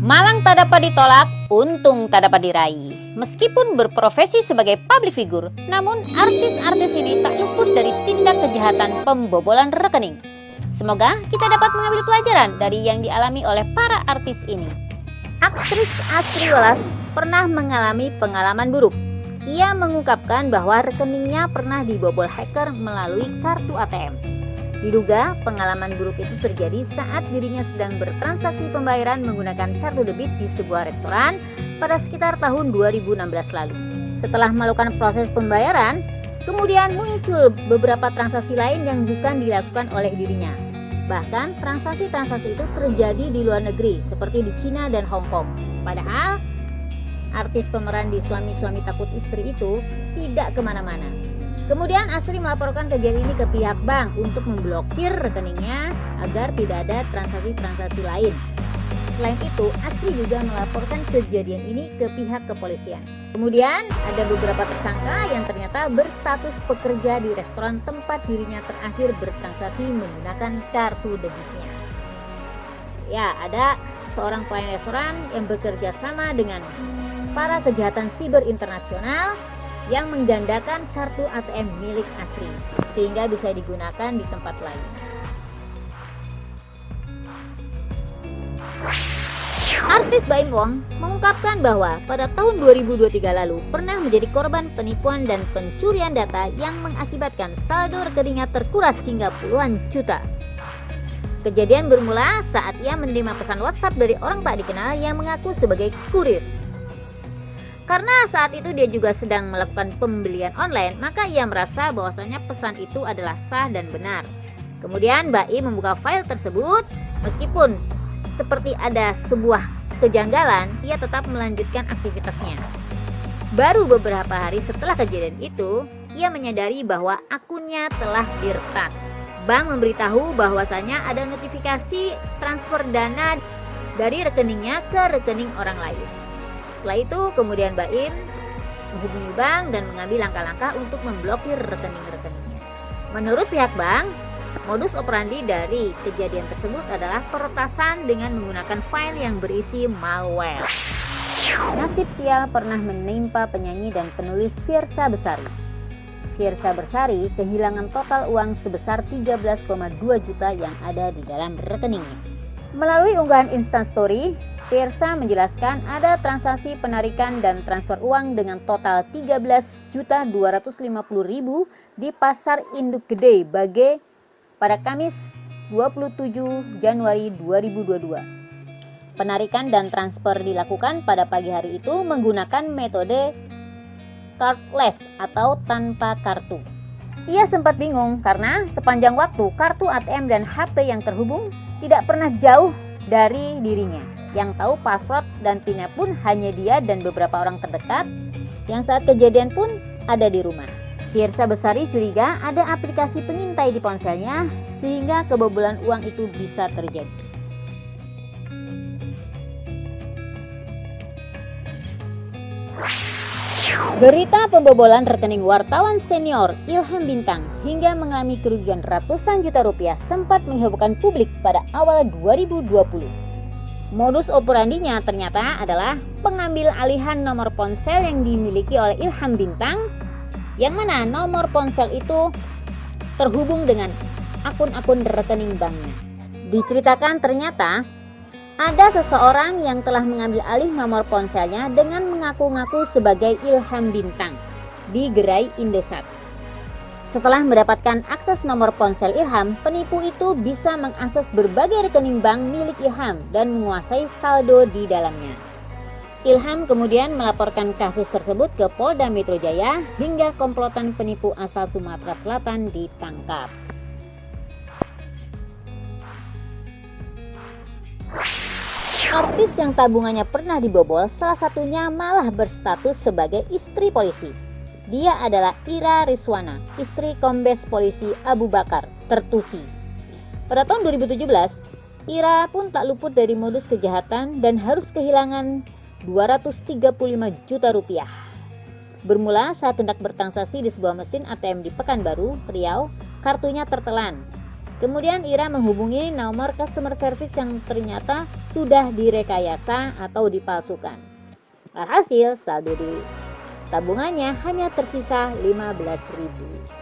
Malang tak dapat ditolak, untung tak dapat diraih. Meskipun berprofesi sebagai public figure, namun artis-artis ini tak luput dari tindak kejahatan pembobolan rekening. Semoga kita dapat mengambil pelajaran dari yang dialami oleh para artis ini. Aktris Asri Welas pernah mengalami pengalaman buruk. Ia mengungkapkan bahwa rekeningnya pernah dibobol hacker melalui kartu ATM. Diduga pengalaman buruk itu terjadi saat dirinya sedang bertransaksi pembayaran menggunakan kartu debit di sebuah restoran pada sekitar tahun 2016 lalu. Setelah melakukan proses pembayaran, kemudian muncul beberapa transaksi lain yang bukan dilakukan oleh dirinya. Bahkan transaksi-transaksi itu terjadi di luar negeri seperti di Cina dan Hong Kong. Padahal artis pemeran di Suami-Suami Takut Istri itu tidak kemana-mana. Kemudian Asri melaporkan kejadian ini ke pihak bank untuk memblokir rekeningnya agar tidak ada transaksi-transaksi lain. Selain itu, Asri juga melaporkan kejadian ini ke pihak kepolisian. Kemudian ada beberapa tersangka yang ternyata berstatus pekerja di restoran tempat dirinya terakhir bertransaksi menggunakan kartu debitnya. Ya, ada seorang pelayan restoran yang bekerja sama dengan para kejahatan siber internasional yang menggandakan kartu ATM milik Asri sehingga bisa digunakan di tempat lain. Artis Baim Wong mengungkapkan bahwa pada tahun 2023 lalu pernah menjadi korban penipuan dan pencurian data yang mengakibatkan saldo rekeningnya terkuras hingga puluhan juta. Kejadian bermula saat ia menerima pesan WhatsApp dari orang tak dikenal yang mengaku sebagai kurir. Karena saat itu dia juga sedang melakukan pembelian online, maka ia merasa bahwasanya pesan itu adalah sah dan benar. Kemudian Baim membuka file tersebut, meskipun seperti ada sebuah kejanggalan, ia tetap melanjutkan aktivitasnya. Baru beberapa hari setelah kejadian itu, ia menyadari bahwa akunnya telah diretas. Bank memberitahu bahwasanya ada notifikasi transfer dana dari rekeningnya ke rekening orang lain. Setelah itu kemudian Baim menghubungi bank dan mengambil langkah-langkah untuk memblokir rekening-rekeningnya. Menurut pihak bank, modus operandi dari kejadian tersebut adalah peretasan dengan menggunakan file yang berisi malware. Nasib sial pernah menimpa penyanyi dan penulis Fiersa Besari. Fiersa Besari kehilangan total uang sebesar 13,2 juta yang ada di dalam rekeningnya. Melalui unggahan Instastory, Fiersa menjelaskan ada transaksi penarikan dan transfer uang dengan total 13.250.000 di Pasar Induk Gede, Bage pada Kamis 27 Januari 2022. Penarikan dan transfer dilakukan pada pagi hari itu menggunakan metode cardless atau tanpa kartu. Ia sempat bingung karena sepanjang waktu kartu ATM dan HP yang terhubung tidak pernah jauh dari dirinya. Yang tahu password dan PIN-nya pun hanya dia dan beberapa orang terdekat yang saat kejadian pun ada di rumah. Fiersa Besari curiga ada aplikasi pengintai di ponselnya sehingga kebobolan uang itu bisa terjadi. Berita pembobolan rekening wartawan senior Ilham Bintang hingga mengalami kerugian ratusan juta rupiah sempat menghebohkan publik pada awal 2020. Modus operandinya ternyata adalah pengambil alihan nomor ponsel yang dimiliki oleh Ilham Bintang, yang mana nomor ponsel itu terhubung dengan akun-akun rekening banknya. Diceritakan ternyata ada seseorang yang telah mengambil alih nomor ponselnya dengan mengaku-ngaku sebagai Ilham Bintang di gerai Indosat. Setelah mendapatkan akses nomor ponsel Ilham, penipu itu bisa mengakses berbagai rekening bank milik Ilham dan menguasai saldo di dalamnya. Ilham kemudian melaporkan kasus tersebut ke Polda Metro Jaya hingga komplotan penipu asal Sumatera Selatan ditangkap. Artis yang tabungannya pernah dibobol salah satunya malah berstatus sebagai istri polisi. Dia adalah Ira Rizwana, istri Kombes Polisi Abu Bakar Tertusi. Pada tahun 2017, Ira pun tak luput dari modus kejahatan dan harus kehilangan 235 juta rupiah. Bermula saat hendak bertransaksi di sebuah mesin ATM di Pekanbaru, Riau, kartunya tertelan. Kemudian Ira menghubungi nomor customer service yang ternyata sudah direkayasa atau dipalsukan. Alhasil saldo di tabungannya hanya tersisa 15.000.